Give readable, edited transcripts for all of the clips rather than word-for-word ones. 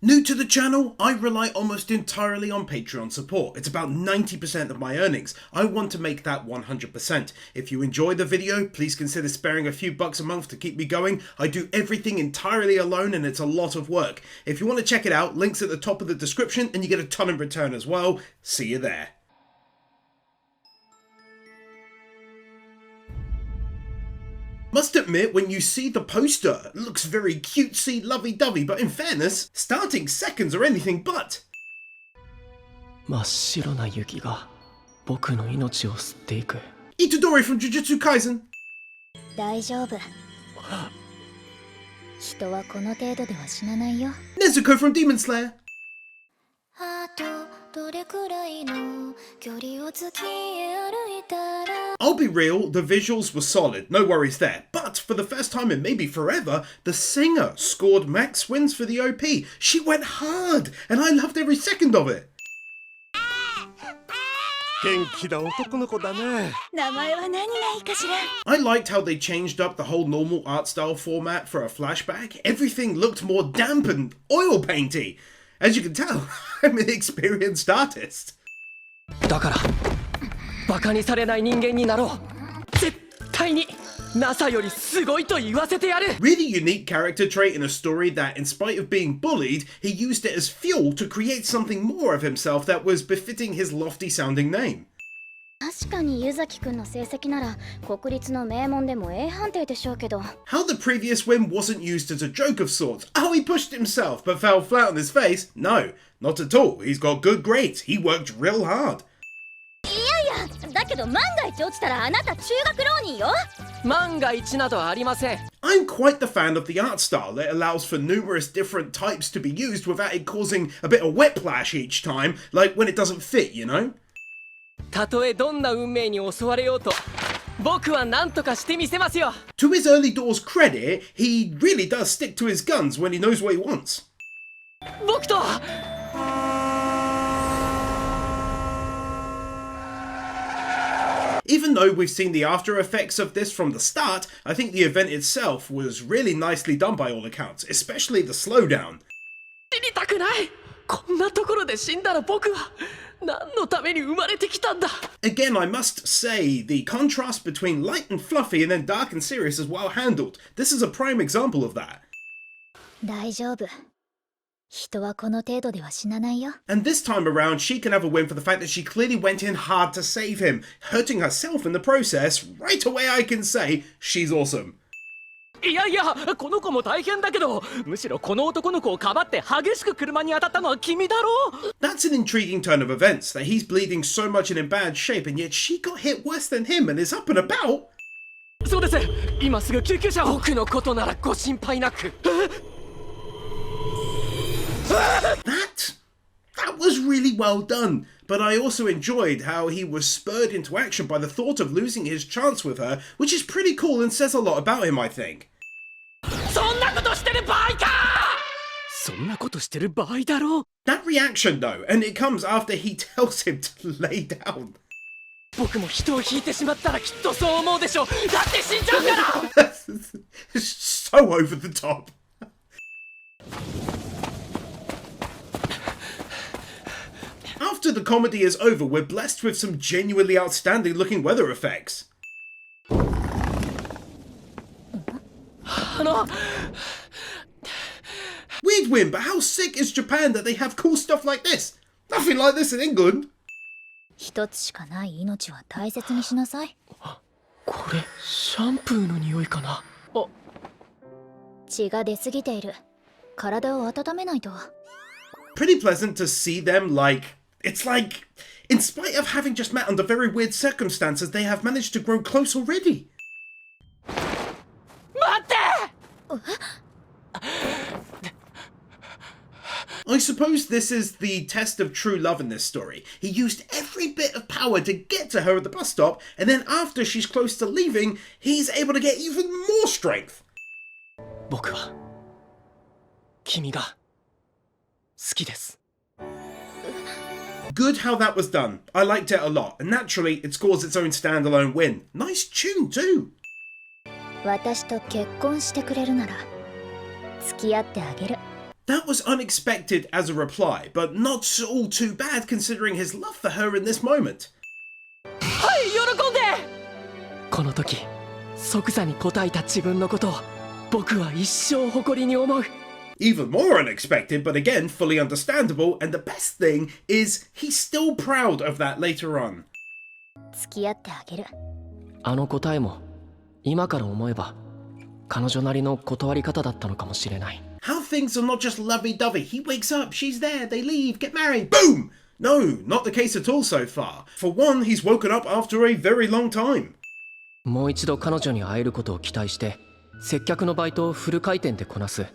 New to the channel? I rely almost entirely on Patreon support. It's about 90% of my earnings. I want to make that 100%. If you enjoy the video, please consider sparing a few bucks a month to keep me going. I do everything entirely alone and it's a lot of work. If you want to check it out, links at the top of the description and you get a ton in return as well. See you there. Must admit, when you see the poster, it looks very cutesy, lovey-dovey, but in fairness, starting seconds are anything but. 真っ白な雪が僕の命を吸っていく。 Itadori from Jujutsu Kaisen. 大丈夫。人はこの程度では死なないよ。 Nezuko from Demon Slayer. あとどれくらいの距離を突き歩いたら I'll be real, the visuals were solid, no worries there. But for the first time in maybe forever, the singer scored max wins for the OP. She went hard, and I loved every second of it. 元気な男の子だね。名前は何がいいかしら I liked how they changed up the whole normal art style format for a flashback. Everything looked more damp and oil painty. As you can tell, I'm an experienced artist. だからバカにされない人間になろう。絶対に NASA よりすごいと言わせてやる。 Really unique character trait in a story that, in spite of being bullied, he used it as fuel to create something more of himself that was befitting his lofty sounding name. 確かに湯崎くんの成績なら国立の名門でも A 判定でしょうけど How the previous win wasn't used as a joke of sorts. Oh, he pushed himself but fell flat on his face. No, not at all. He's got good grades. He worked real hard. いやいやだけど万が一落ちたらあなた中学浪人よ万が一などありません。 I'm quite the fan of the art style. It allows for numerous different types to be used without it causing a bit of whiplash each time, like when it doesn't fit, you know? たとえどんな運命に襲われようと僕は何とかしてみせますよ。 To his early doors credit, he really does stick to his guns when he knows what he wants. 僕と Even though we've seen the after effects of this from the start, I think the event itself was really nicely done by all accounts, especially the slowdown. 死にたくない。こんなところで死んだら僕は何のために生まれてきたんだ。 Again, I must say, the contrast between light and fluffy and then dark and serious is well handled. This is a prime example of that. 大丈夫人はこの程度では死なないよ And this time around, she can have a win for the fact that she clearly went in hard to save him, hurting herself in the process. Right away I can say, she's awesome. いやいやこの子も大変だけどむしろこの男の子をかばって激しく車に当たったのは君だろう。 That's an intriguing turn of events, that he's bleeding so much and in bad shape, and yet she got hit worse than him and is up and about. そうです。今すぐ救急車を。僕のことならご心配なく。 That was really well done, but I also enjoyed how he was spurred into action by the thought of losing his chance with her, which is pretty cool and says a lot about him, I think. そんなことしてる場合か。そんなことしてる場合だろう。 That reaction though, and it comes after he tells him to lay down. 僕も人を引いてしまったらきっとそう思うでしょう。だって死んじゃうから。 So over the top. After the comedy is over, we're blessed with some genuinely outstanding looking weather effects. あの Weird win, but how sick is Japan that they have cool stuff like this? Nothing like this in England. 一つしかない命は大切にしなさいこれシャンプーの匂いかな。あ、血が出すぎている体を温めないと Pretty pleasant to see them it's like, in spite of having just met under very weird circumstances, they have managed to grow close already. 待って。 I suppose this is the test of true love in this story. He used every bit of power to get to her at the bus stop, and then after she's close to leaving, he's able to get even more strength. 僕は君が好きです。 Good how that was done. I liked it a lot, and naturally, it scores its own standalone win. Nice tune too. 私と結婚してくれるなら付き合ってあげる That was unexpected as a reply, but not all too bad considering his love for her in this moment. はい喜んでこの時即座に答えた自分のことを僕は一生誇りに思う Even more unexpected, but again fully understandable, and the best thing is he's still proud of that later on. 付き合ってあげる。あの答えも今から思えば彼女なりの断り方だったのかもしれない How things are not just lovey-dovey. He wakes up, she's there, they leave, get married, boom! No, not the case at all so far. For one, he's woken up after a very long time. もう一度彼女に会えることを期待して接客のバイトをフル回転でこなす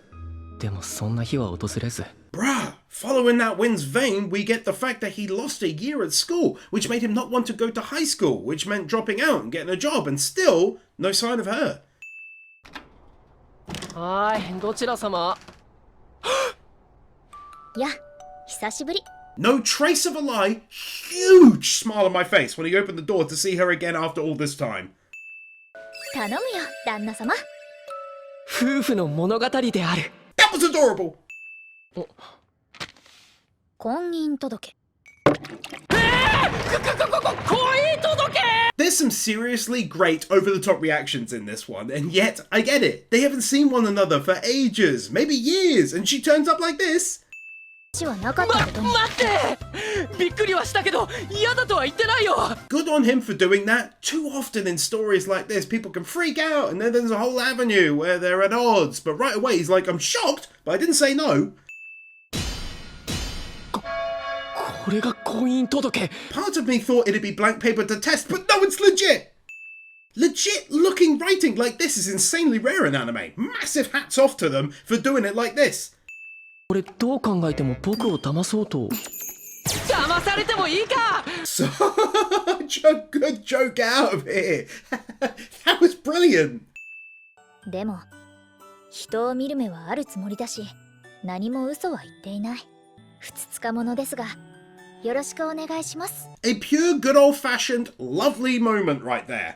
でもそんな日は訪れず Bruh, following that wind's vein, we get the fact that he lost a year at school, which made him not want to go to high school, which meant dropping out and getting a job, and still, no sign of her. はいどちら様や、久しぶり。No trace of a lie, huge smile on my face when he opened the door to see her again after all this time. 頼むよ、旦那様。夫婦の物語である That was adorable! 婚姻届。婚姻届 There's some seriously great over-the-top reactions in this one, and yet, I get it. They haven't seen one another for ages, maybe years, and she turns up like this? 死はなかったことに。待ってびっくりはしたけど嫌だとは言ってないよ Good on him for doing that. Too often in stories like this, people can freak out, and then there's a whole avenue where they're at odds, but right away he's like, I'm shocked, but I didn't say no. これが婚姻届 Part of me thought it'd be blank paper to test, but no, it's legit! Legit looking writing like this is insanely rare in anime. Massive hats off to them for doing it like this. 俺どう考えても僕を騙そうと騙されてもいいか Such a good joke, get out of here. That was brilliant. でも、人を見る目はあるつもりだし、何も嘘は言っていない。ふつつか者ですが、よろしくお願いします。A pure good old-fashioned lovely moment right there.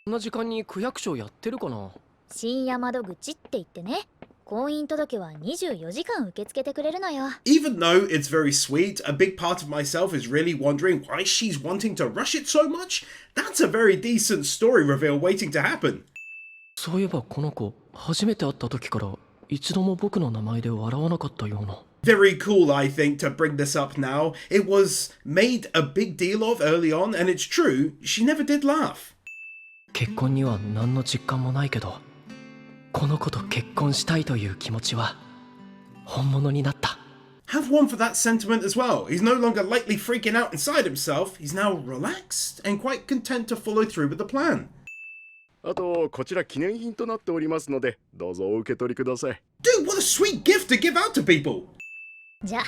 こんな時間に区役所やってるかな深夜窓口って言ってね。婚姻届は24時間受け付けてくれるのよ。Even though it's very sweet, a big part of myself is really wondering why she's wanting to rush it so much. That's a very decent story reveal waiting to happen. そういえばこの子初めて会った時から一度も僕の名前で笑わなかったような Very cool, I think, to bring this up now. It was made a big deal of early on, and it's true, she never did laugh. 結婚には何の実感もないけどこの子と結婚したいという気持ちは本物になった Have one for that sentiment as well. He's no longer lightly freaking out inside himself. He's now relaxed and quite content to follow through with the plan. あとこちら記念品となっておりますのでどうぞお受け取りください Dude, what a sweet gift to give out to people! じゃあ、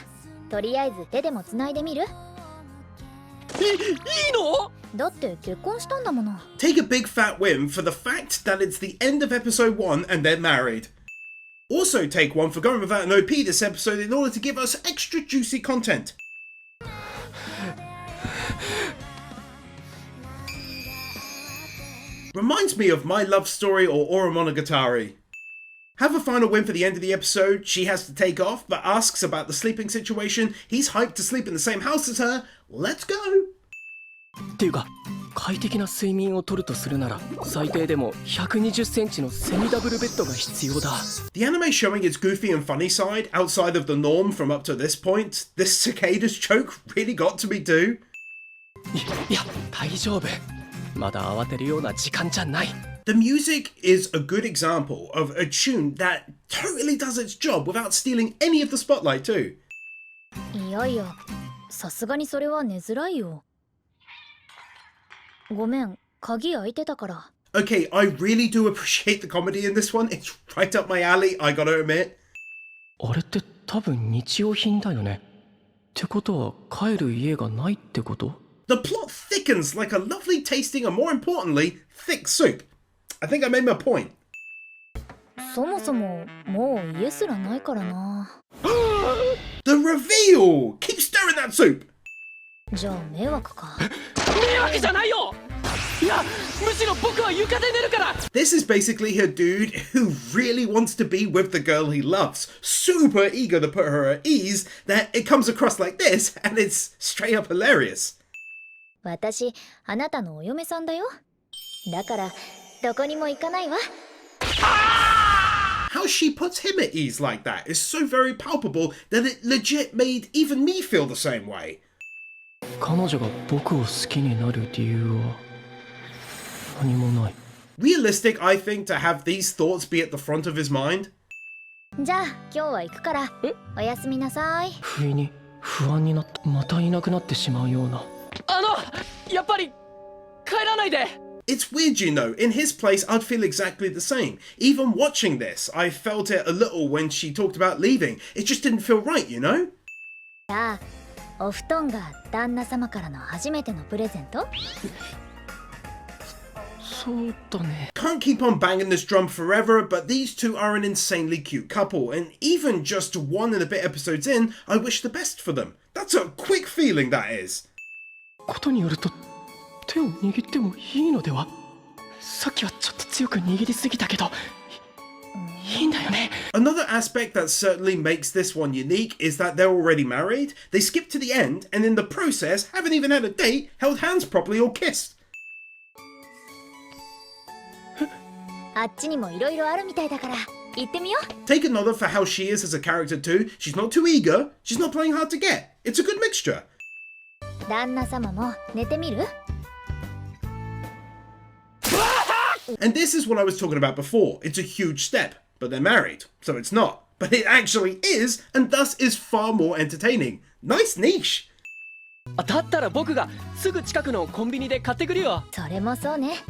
とりあえず手でもつないでみる？いいのだって結婚したんだもの。Take a big fat win for the fact that it's the end of episode 1 and they're married. Also take one for going without an OP this episode in order to give us extra juicy content. Reminds me of My Love Story or Oromonogatari. Have a final win for the end of the episode. She has to take off, but asks about the sleeping situation. He's hyped to sleep in the same house as her. Let's go! っていうか快適な睡眠をとるとするなら最低でも120センチのセミダブルベッドが必要だ The anime showing its goofy and funny side outside of the norm from up to this point. This cicadas joke really got to me too. いや大丈夫まだ慌てるような時間じゃない The music is a good example of a tune that totally does its job without stealing any of the spotlight too. いやいや、さすがにそれは寝づらいよ。ごめん、鍵開いてたから。Okay, I really do appreciate the comedy in this one. It's right up my alley, I gotta admit. あれって多分日用品だよねってことは帰る家がないってこと The plot thickens like a lovely tasting and more importantly, thick soup. I think I made my point. そもそももう家すらないからな。The reveal! Keep stirring that soup! じゃあ迷惑か。迷惑じゃないよ。いや、むしろ僕は床で寝るから。 This is basically her dude who really wants to be with the girl he loves, super eager to put her at ease, that it comes across like this, and it's straight up hilarious. 私、あなたのお嫁さんだよ。だから、どこにも行かないわ。How she puts him at ease like that is so very palpable that it legit made even me feel the same way. 彼女が僕を好きになる理由は何もない。 Realistic, I think, to have these thoughts be at the front of his mind. じゃあ、今日は行くから。おやすみなさい。不意に不安になって、またいなくなってしまうような。やっぱり帰らないで。 It's weird, you know. In his place, I'd feel exactly the same. Even watching this, I felt it a little when she talked about leaving. It just didn't feel right, you know? じゃあ、お布団が旦那様からの初めてのプレゼント？そうだね。 Can't keep on banging this drum forever, but these two are an insanely cute couple, and even just 1 and a bit episodes in, I wish the best for them. That's a quick feeling, that is. ことによると手を握ってもいいのでは。さっきはちょっと強く握りすぎたけど、いいんだよね。 Another aspect that certainly makes this one unique is that they're already married, they skip to the end, and in the process haven't even had a date, held hands properly or kissed. あっちにもいろいろあるみたいだから行ってみよう。 Take another for how she is as a character too. She's not too eager, she's not playing hard to get. It's a good mixture. 旦那様も寝てみる？ And this is what I was talking about before. It's a huge step, but they're married, so it's not. But it actually is, and thus is far more entertaining. Nice niche. だったら僕がすぐ近くのコンビニで買ってくるよ。それもそうね。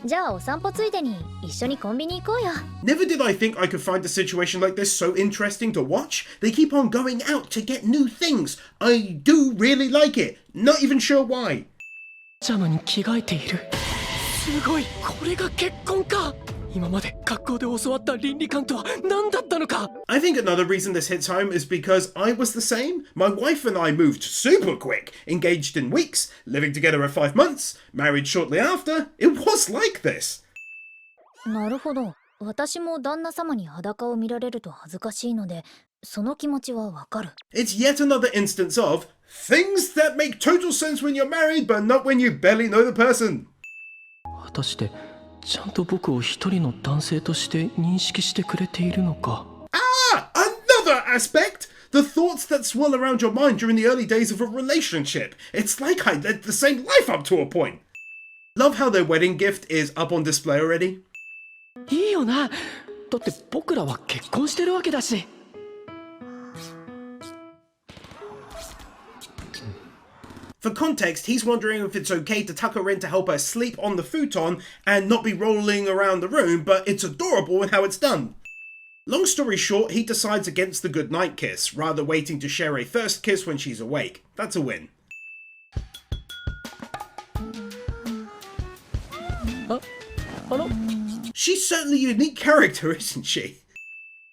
じゃあお散歩ついでに一緒にコンビニ行こうよ。 Never did I think I could find a situation like this so interesting to watch. They keep on going out to get new things. I do really like it. Not even sure why. ジャマに着替えている。すごい、これが結婚か。今まで学校で教わった倫理観とは何だったのか。 I think another reason this hits home is because I was the same. My wife and I moved super quick, engaged in weeks, living together at 5 months, married shortly after. It was like this. なるほど。私も旦那様に裸を見られると恥ずかしいので、その気持ちはわかる。 It's yet another instance of things that make total sense when you're married, but not when you barely know the person. 果たしてちゃんと僕を一人の男性として認識してくれているのか。 Ah, another aspect. The thoughts that swirl around your mind during the early days of a relationship. It's like I led the same life up to a point. Love how their wedding gift is up on display already. いいよな。だって僕らは結婚してるわけだし。 For context, he's wondering if it's okay to tuck her in to help her sleep on the futon and not be rolling around the room, but it's adorable in how it's done. Long story short, he decides against the goodnight kiss, rather waiting to share a first kiss when she's awake. That's a win. あの She's certainly a unique character, isn't she?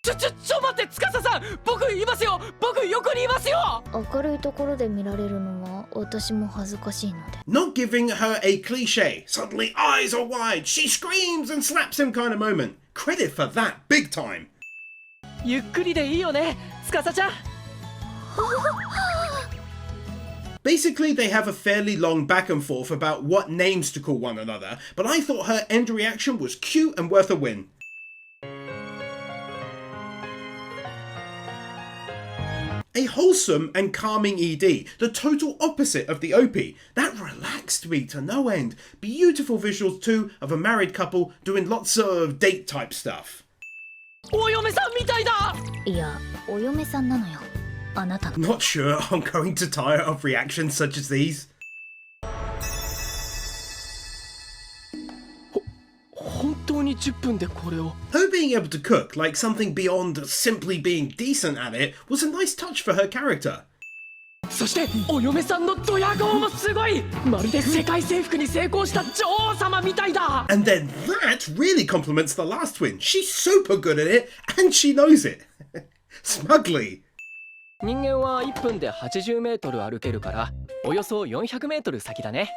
ちょ待って、司さん、僕いますよ。僕横にいますよ。明るいところで見られるのは私も恥ずかしいので。 Not giving her a cliche, suddenly eyes are wide, she screams and slaps him kind of moment. Credit for that, big time. ゆっくりでいいよね、司ちゃん。 Basically, they have a fairly long back and forth about what names to call one another, but I thought her end reaction was cute and worth a win. A wholesome and calming ED, the total opposite of the OP. That relaxed me to no end. Beautiful visuals too of a married couple doing lots of date type stuff. お嫁さんみたいだ。いや、お嫁さんなのよ。あなたの。 Not sure I'm going to tire of reactions such as these. 本当に10分でこれを。 Her being able to cook, like something beyond simply being decent at it, was a nice touch for her character. そしてお嫁さんのドヤ顔もすごい。まるで世界征服に成功した女王様みたいだ。 And then that really complements the last twin. She's super good at it, and she knows it. Smugly. 人間は1分で80メートル歩けるから、およそ400メートル先だね。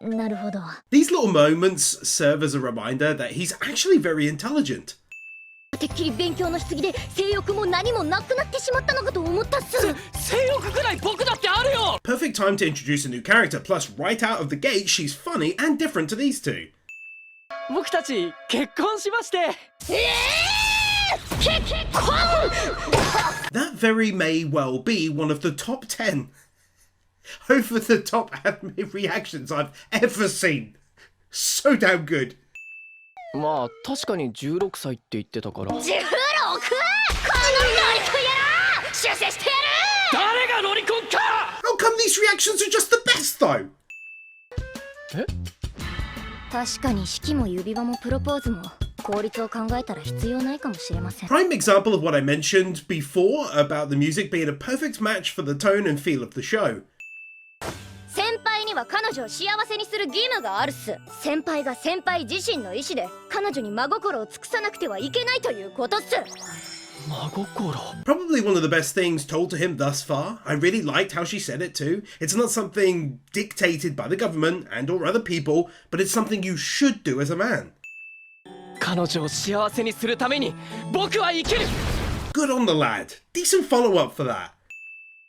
なるほど。 These little moments serve as a reminder that he's actually very intelligent. てっきり勉強のしすぎで性欲も何もなくなってしまったのかと思ったっす。性欲くらい僕だってあるよ。 Perfect time to introduce a new character, plus right out of the gate she's funny and different to these two. 僕たち結婚しまして。結婚 That very may well be one of the top 10 over the top anime reactions I've ever seen. So damn good. まあ確かに16歳って言ってたから。16？このロリコンやら出世してやる。誰がロリコンか。 How come these reactions are just the best though? え？確かに式も指輪もプロポーズも効率を考えたら必要ないかもしれません。 Prime example of what I mentioned before about the music being a perfect match for the tone and feel of the show. 先輩には彼女を幸せにする義務があるっす。先輩が先輩自身の意思で彼女に真心を尽くさなくてはいけないということっす。真心。 Probably one of the best things told to him thus far. I really liked how she said it too. It's not something dictated by the government and or other people, but it's something you should do as a man. 彼女を幸せにするために僕は生きる。 Good on the lad. Decent follow-up for that.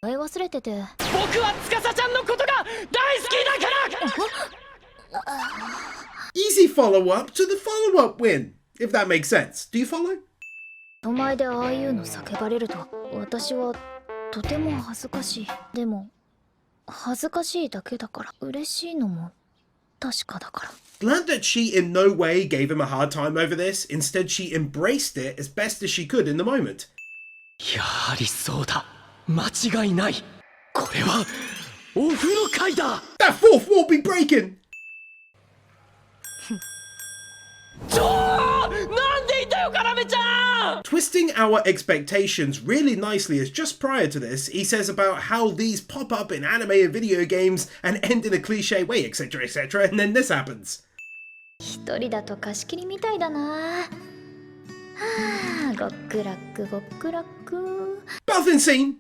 忘れてて。僕は司ちゃんのことが大好きだから。 Easy follow-up to the follow-up win, if that makes sense. Do you follow? 人前でああいうの叫ばれると私はとても恥ずかしい。でも恥ずかしいだけだから嬉しいのも確かだから。 Glad that she in no way gave him a hard time over this. Instead, she embraced it as best as she could in the moment. やはりそうだ。間違いない。これはオフの会だ。 That fourth wall be breaking! なんでいたよ、カラメちゃん。 Twisting our expectations really nicely as just prior to this, he says about how these pop up in anime and video games and end in a cliche way, etc, etc, and then this happens. 一人だと貸し切りみたいだな。はあ、極楽極楽。 Bathing scene!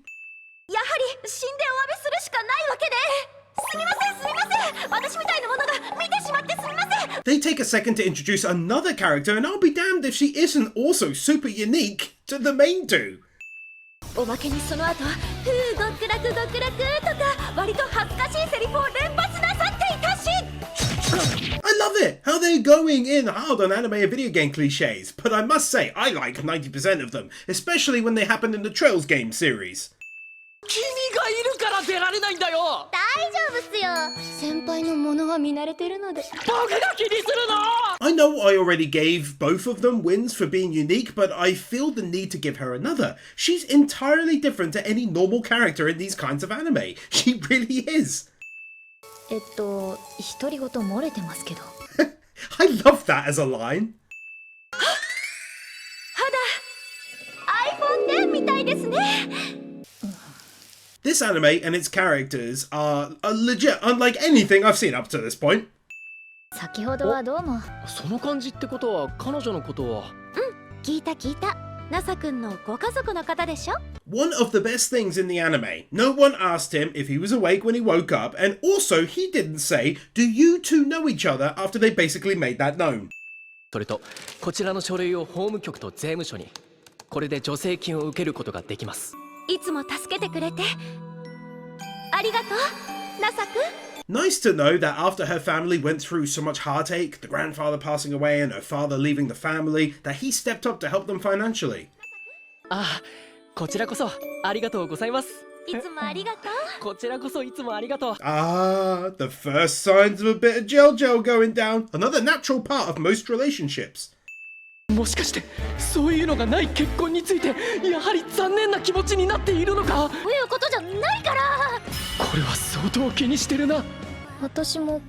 やはり死んでお詫びするしかないわけで。すみませんすみません。私みたいなものが見てしまってすみません。 They take a second to introduce another character, and I'll be damned if she isn't also super unique to the main two. おまけにその後、極楽極楽とか割と恥ずかしいセリフを連発なさっていたし。 I love it! How they're going in hard on anime and video game cliches, but I must say, I like 90% of them, especially when they happen in the Trails game series. 君がいるから出られないんだよ。大丈夫っすよ。先輩のものは見慣れてるので。僕が気にするの。 I know I already gave both of them wins for being unique, but I feel the need to give her another. She's entirely different to any normal character in these kinds of anime. She really is. 独り言漏れてますけど。I love that as a line. 肌 iPhone 10みたいですね。 This anime and its characters are legit unlike anything I've seen up to this point. 先ほどはどうも。その感じってことは彼女のことは。聞いた聞いた。ナサ君のご家族の方でしょ。 One of the best things in the anime. No one asked him if he was awake when he woke up, and also he didn't say, do you two know each other after they basically made that known. それとこちらの書類を法務局と税務署に。これで助成金を受けることができます。いつも助けてくれてありがとう、ナサ君。 Nice to know that after her family went through so much heartache, the grandfather passing away and her father leaving the family, that he stepped up to help them financially. ああ、こちらこそありがとうございます。いつもありがとう。こちらこそいつもありがとう。 Ah, the first signs of a bit of gel going down. Another natural part of most relationships. もしかしてそういうのがない結婚についてやはり残念な気持ちになっているのか。そういうことじゃないから。これは相当気にしてるな。私も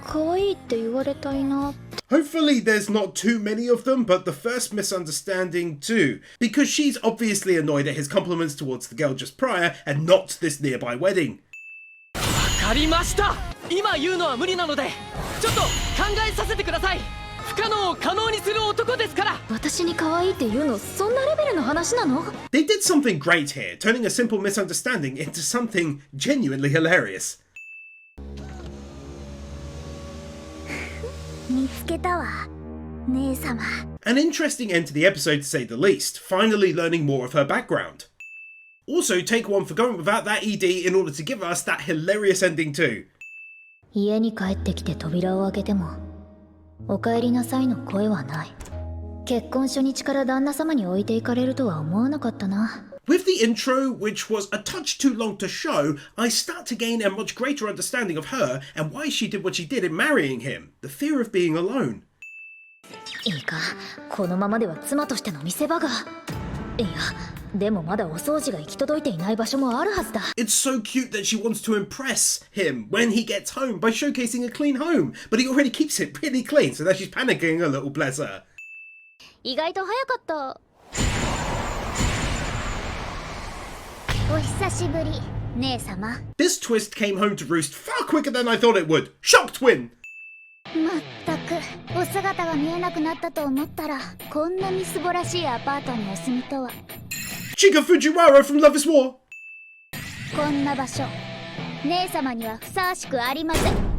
可愛いって言われたいな。 Hopefully there's not too many of them, but the first misunderstanding too, because she's obviously annoyed at his compliments towards the girl just prior and not this nearby wedding. わかりました。今言うのは無理なのでちょっと考えさせてください。不可能を可能にする男ですから。私に可愛いって言うのそんなレベルの話なの？ They did something great here, turning a simple misunderstanding into something genuinely hilarious. 見つけたわ、姉様。 An interesting end to the episode to say the least, finally learning more of her background. Also, take one for going without that ED in order to give us that hilarious ending too. 家に帰ってきて扉を開けてもお帰りなさいの声はない。結婚初日から旦那様に置いていかれるとは思わなかったな。 With the intro, which was a touch too long to show, I start to gain a much greater understanding of her and why she did what she did in marrying him. The fear of being alone. いいか、このままでは妻としての見せ場が。いや、でもまだお掃除が行き届いていない場所もあるはずだ。 It's so cute that she wants to impress him when he gets home by showcasing a clean home, but he already keeps it pretty clean, so now she's panicking a little, bless her. 意外と早かった。お久しぶり、姉様。 This twist came home to roost far quicker than I thought it would. Shock twin! まったく、お姿が見えなくなったと思ったら、こんなみすぼらしいアパートにお住みとは。 Chica Fujiwara from Love is War! こんな場所、姉様にはふさわしくありません。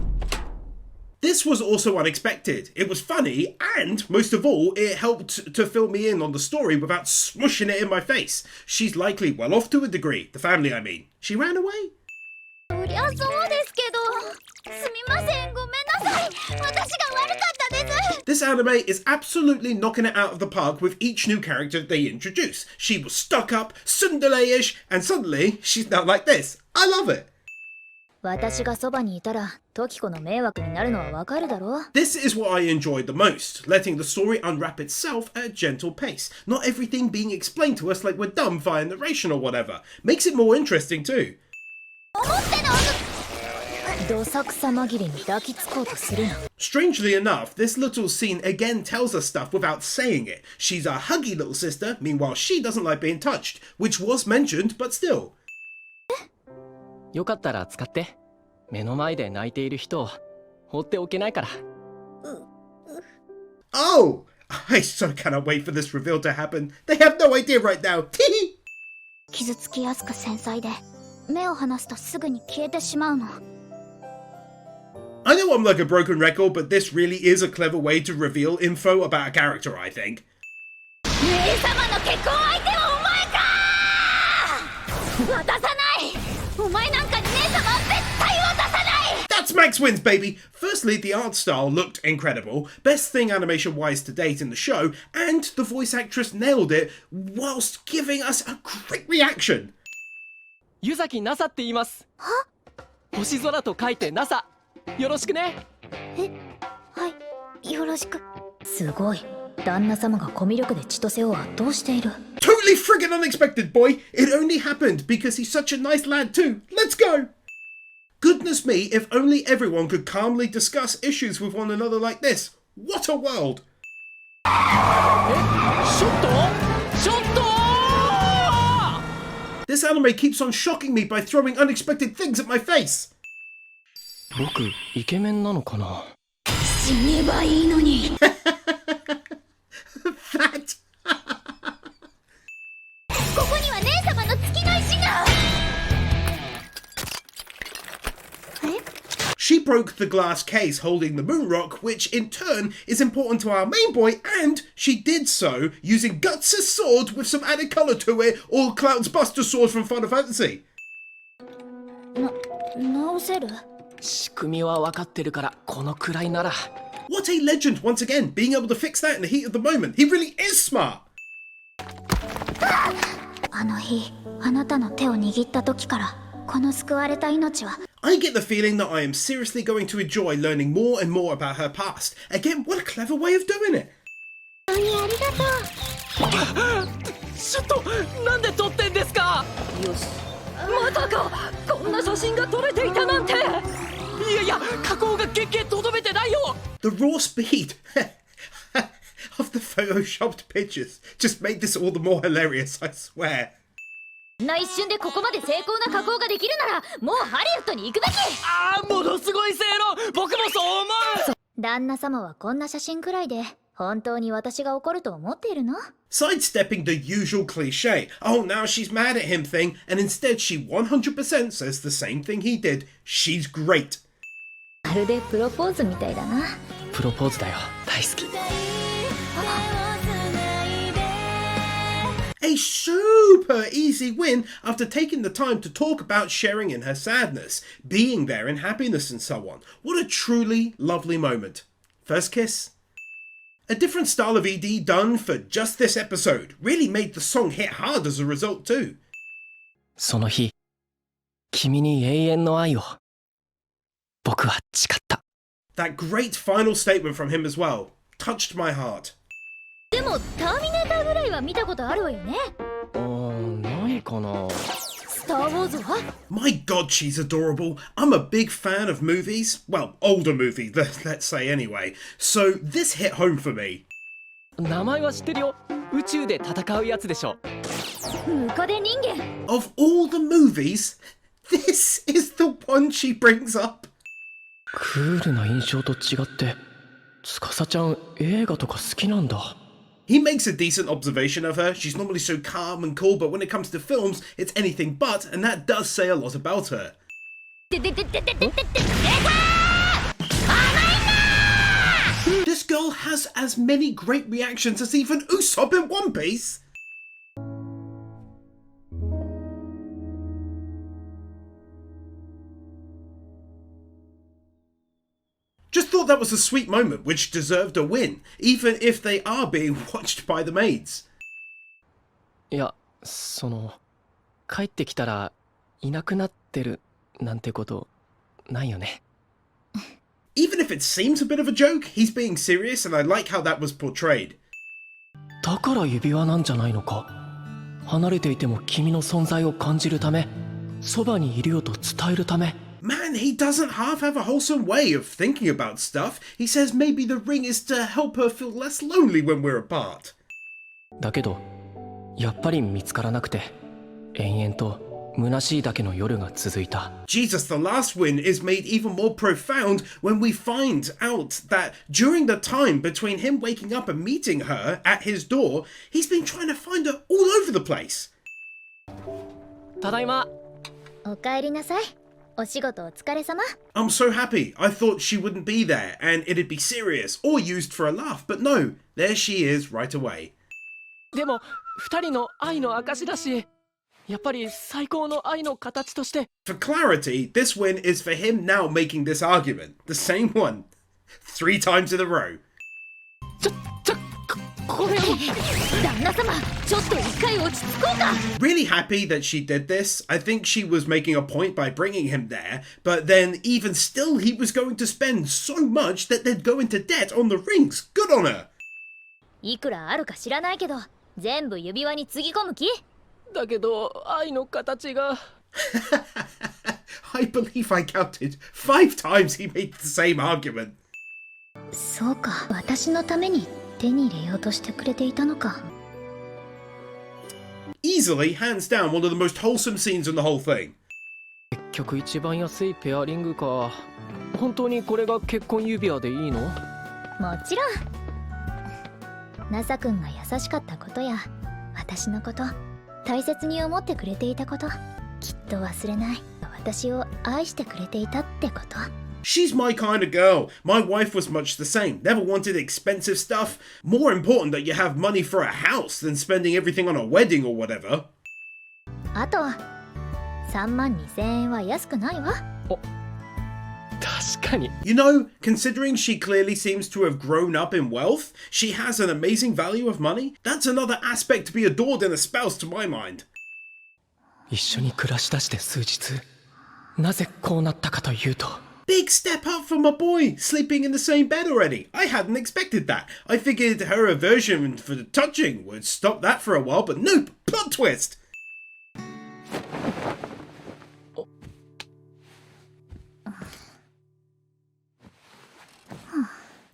This was also unexpected. It was funny, and most of all, it helped to fill me in on the story without smushing it in my face. She's likely well off to a degree. The family, I mean. She ran away? そりゃそうですけど、すみません、ごめんなさい。私が悪かったです。 This anime is absolutely knocking it out of the park with each new character they introduce. She was stuck up, tsundere-ish, and suddenly she's now like this. I love it. 私がそばにいたら、トキコの迷惑になるのはわかるだろう。 This is what I enjoyed the most, letting the story unwrap itself at a gentle pace. Not everything being explained to us like we're dumb via narration or whatever. Makes it more interesting too. どさくさ紛れに抱きつこうとするな。 Strangely enough, this little scene again tells us stuff without saying it. She's a huggy little sister, meanwhile she doesn't like being touched, which was mentioned, but still. よかったら使って。目の前で泣いている人を放っておけないから。Oh! I so cannot wait for this reveal to happen. They have no idea right now. 傷つきやすく繊細で、目を離すとすぐに消えてしまうの。 I know I'm like a broken record, but this really is a clever way to reveal info about a character, I think. 姉様の結婚相手はお前か！渡さない！お前なんかに姉様は絶対渡さない！ That's Max wins, baby! Firstly, the art style looked incredible, best thing animation-wise to date in the show, and the voice actress nailed it whilst giving us a great reaction. 湯崎なさって言います。は？星空と書いてなさ。よろしくね。はい、よろしく。すごい。旦那様がコミュ力で千歳を圧倒している。 Totally friggin' unexpected, boy! It only happened because he's such a nice lad too. Let's go! Goodness me, if only everyone could calmly discuss issues with one another like this. What a world! ショット？ショットー！ This anime keeps on shocking me by throwing unexpected things at my face. 僕イケメンなのかな。死ねばいいのに。That. ここには姉様の月の石が。She broke the glass case holding the moon rock, which in turn is important to our main boy, and she did so using Guts' sword with some added colour to it, or Cloud's Buster sword from Final Fantasy. 直せる？仕組みは分かってるからこのくらいなら。 What a legend once again, being able to fix that in the heat of the moment. He really is smart. あの日、あなたの手を握った時から、この救われた命は。 I get the feeling that I am seriously going to enjoy learning more and more about her past. Again, what a clever way of doing it. 本当にありがとう。シュット、なんで撮ってんですか。よし。まさかこんな写真が撮れていたなんて。いやいや、加工が原型とどめてないよ。 The raw speed of the photoshopped pictures just made this all the more hilarious, I swear. 一瞬でここまで成功な加工ができるなら、もうハリウッドに行くべき。ああ、ものすごい性能。僕もそう思う。旦那様はこんな写真くらいで本当に私が怒ると思っているの？ Sidestepping the usual cliche, oh now she's mad at him thing, and instead she 100% says the same thing he did. She's great. まるでプロポーズみたいだな。プロポーズだよ。大好き。A super easy win after taking the time to talk about sharing in her sadness, being there in happiness and so on. What a truly lovely moment. First kiss? A different style of ED done for just this episode really made the song hit hard as a result too. その日、君に永遠の愛を。僕は誓った。That great final statement from him as well touched my heart. でもターミネーターぐらいは見たことあるわよね。ないかな。スター・ウォーズは My god, she's adorable. I'm a big fan of movies. Well, older movies, let's say anyway. So this hit home for me. 名前は知ってるよ。宇宙で戦うやつでしょ。ムカデ人間。 Of all the movies, this is the one she brings up. クールな印象と違って、司ちゃん映画とか好きなんだ。He makes a decent observation of her. She's normally so calm and cool, but when it comes to films, it's anything but, and that does say a lot about her. This girl has as many great reactions as even Usopp in One Piece. Just thought that was a sweet moment which deserved a win, even if they are being watched by the maids. いや、帰ってきたらいなくなってるなんてことないよね。Even if it seems a bit of a joke, he's being serious and I like how that was portrayed. だから指輪なんじゃないのか。離れていても君の存在を感じるため、そばにいるよと伝えるため。Man, he doesn't half have a wholesome way of thinking about stuff. He says maybe the ring is to help her feel less lonely when we're apart. だけど、やっぱり見つからなくて、延々と虚しいだけの夜が続いた。Jesus, the last win is made even more profound when we find out that during the time between him waking up and meeting her at his door, he's been trying to find her all over the place. ただいま。おかえりなさい。お仕事お疲れ様。 I'm so happy. I thought she wouldn't be there and it'd be serious or used for a laugh, but no, there she is right away. でも、二人の愛の証だし、やっぱり最高の愛の形として。For clarity, this win is for him now making this argument. The same one. 3 times in a row. これを。旦那様、ちょっと一回落ち着こうか。 Really happy that she did this. I think she was making a point by bringing him there, but then even still he was going to spend so much that they'd go into debt on the rings. Good on her. いくらあるか知らないけど、全部指輪につぎ込む気？だけど、愛の形が。I believe I counted 5 times he made the same argument. そうか、私のために手に入れようとしてくれていたのか。Easily, hands down, one of the most wholesome scenes in the whole thing. 結局一番安いペアリングか。本当にこれが結婚指輪でいいの？もちろん。ナサ君が優しかったことや、私のこと、大切に思ってくれていたこと、きっと忘れない。私を愛してくれていたってこと。She's my kind of girl. My wife was much the same. Never wanted expensive stuff. More important that you have money for a house than spending everything on a wedding or whatever. あと、32,000円は安くないわ。確かに。You know, considering she clearly seems to have grown up in wealth, she has an amazing value of money. That's another aspect to be adored in a spouse to my mind. 一緒に暮らしだして数日、なぜこうなったかというと。Big step up for my boy, sleeping in the same bed already. I hadn't expected that. I figured her aversion for the touching would stop that for a while, but nope, plot twist.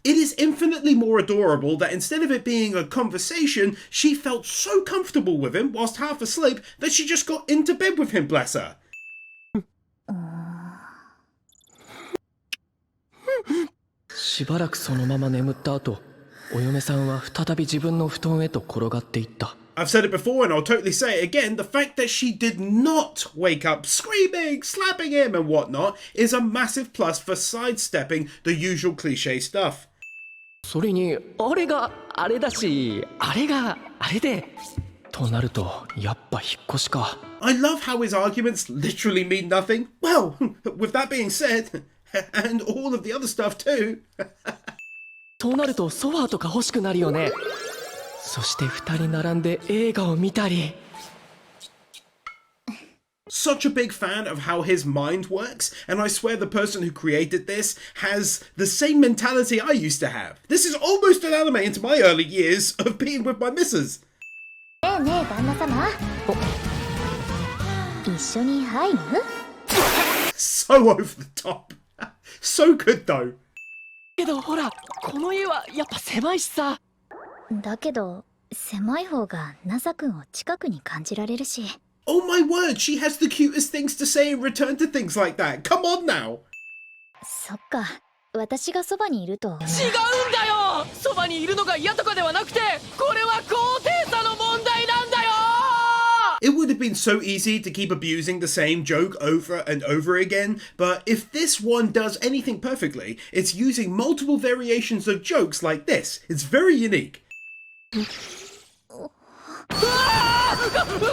It is infinitely more adorable that instead of it being a conversation, she felt so comfortable with him whilst half asleep that she just got into bed with him, bless her. しばらくそのまま眠った後、お嫁さんは再び自分の布団へと転がっていった。I've said it before and I'll totally say it again, the fact that she did not wake up screaming, slapping him and whatnot is a massive plus for sidestepping the usual cliche stuff. それにあれがあれだし、あれがあれでとなるとやっぱ引っ越しか。 I love how his arguments literally mean nothing. Well, with that being said, and all of the other stuff too. となるとソファーとか欲しくなるよね。そして2人並んで映画を見たり。 Such a big fan of how his mind works, and I swear the person who created this has the same mentality I used to have. This is almost an anime into my early years of being with my missus. ねえねえ旦那様、一緒に入る？ So over the top. So good though. けどほら、この家はやっぱ狭いしさ。だけど狭い方がナサ君を近くに感じられるし。 Oh my word, she has the cutest things to say in return to things like that. Come on now. そっか、私がそばにいると。違うんだよ。そばにいるのが嫌とかではなくて、これは高低差の問題なんだよ。 It would have been so easy to keep abusing the same joke over and over again, but if this one does anything perfectly, it's using multiple variations of jokes like this. It's very unique.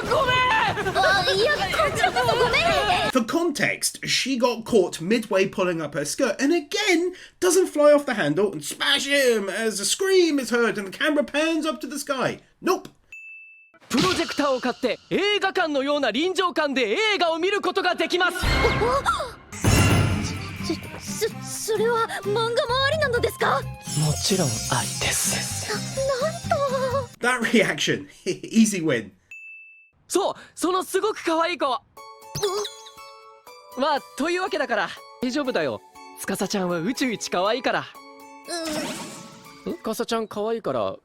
ごめん。いや、こちらこそごめん。 For context, she got caught midway pulling up her skirt and again doesn't fly off the handle and smash him as a scream is heard and the camera pans up to the sky. Nope. プロジェクターを買って映画館のような臨場感で映画を見ることができます。それは漫画もありなのですか？もちろんありです。なんと。 That reaction. Easy win. そう、そのすごく可愛い子。まあというわけだから大丈夫だよ。司ちゃんは宇宙一可愛いから。司ちゃん可愛いから、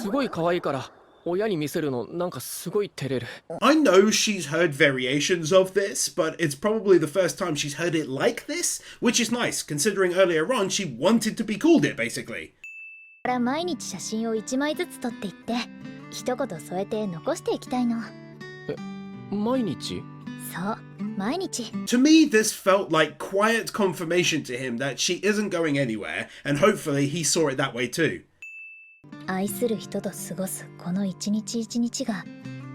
すごい可愛いから。親に見せるのなんかすごい照れる。 I know she's heard variations of this, but it's probably the first time she's heard it like this, which is nice, considering earlier on she wanted to be called it, basically. から毎日写真を1枚ずつ撮っていって一言添えて残していきたいの。毎日？そう、毎日。 To me, this felt like quiet confirmation to him that she isn't going anywhere, and hopefully he saw it that way too. 愛する人と過ごすこの一日一日が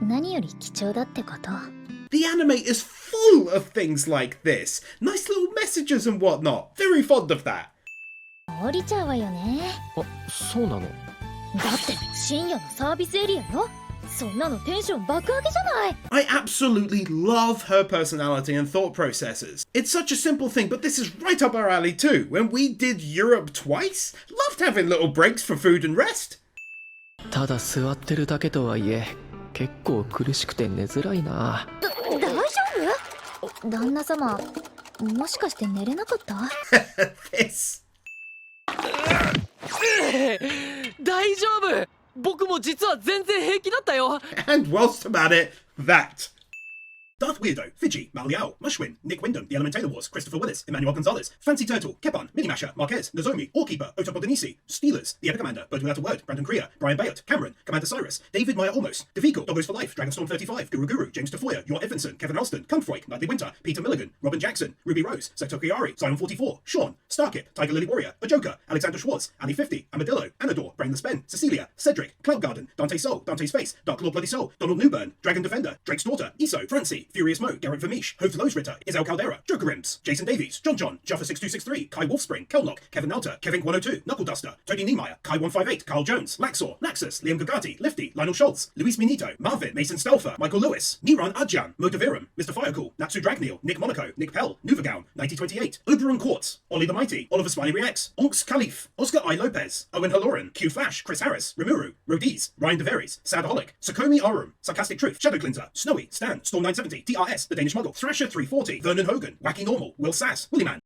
何より貴重だってこと。 The anime is full of things like this. Nice little messages and whatnot. Very fond of that. 降りちゃうわよね。あ、そうなの？だって深夜のサービスエリアよ。そんなのテンション爆上げじゃない。 I absolutely love her personality and thought processes. It's such a simple thing, but this is right up our alley too. When we did Europe twice, loved having little breaks for food and rest. ただ座ってるだけとはいえ結構苦しくて寝づらいな。大丈夫？旦那様、もしかして寝れなかった？ This. 大丈夫。僕も実は全然平気だったよ。 And whilst I'm at it, that. Darth Weirdo, Fiji, Mal Yao, Mushwin, Nick Wyndham, The Elementator Wars, Christopher Willis, Emmanuel Gonzalez, Fancy Turtle, Kepan, Mini Masher, Marquez, Nozomi, Allkeeper, Otopodenisi, Steelers, The Epic Commander, Bird Without a Word, Brandon Crea, Brian Bayot, Cameron, Commander Cyrus, David Meyer Olmos, Devico, Doggos for Life, Dragonstorm 35, Guru Guru, James DeFoyer, Yor Evanson, Kevin Ralston, Cumfroy, Nightly Winter, Peter Milligan, Robin Jackson, Ruby Rose, Sekto Kiyari, Zion 44, Sean, Starkip, Tiger Lily Warrior, A Joker, Alexander Schwartz, Ali 50, Amadillo, Anador, Brainless Ben, Cecilia, Cedric, Cloud Garden, Dante Soul, Dante's Face, Dark Lord Bloody Soul, Donald Newburn, Dragon Defender, Drake's Daughter, Iso, Francie, Furious Mo, Garrett Vermeesh, Hope Lowe's Ritter, Isel Caldera, Joker Rims, Jason Davies, John John, Juffer6263, Kai Wolfspring, Kellock, Kevin Alter, Kevin 102, Knuckle Duster, Tony Niemeyer, Kai 158, Carl Jones, Laxor, Laxus, Liam Gagati, Lifty, Lionel Schultz, Luis Minito, Marvin, Mason Stelfer, Michael Lewis, Niran Adjan, Modaviram, Mr. Firecool, Natsu Dragneel, Nick Monaco, Nick Pell, Nuvagown, 1928, Oberon Quartz, Ollie the Mighty, Oliver Smiley Reacts, Onks Khalif, Oscar I. Lopez, Owen Halloran, Q Flash, Chris Harris, Rimuru, Rodiz, Ryan DeVeries, Sadholic, Sakomi Arum, Sarcastic Truth, Shadow Clinter, Snowy, Stan, Storm 970, TRS, The Danish Muggle, Thrasher 340, Vernon Hogan, Wacky Normal, Will Sass, Willy Man.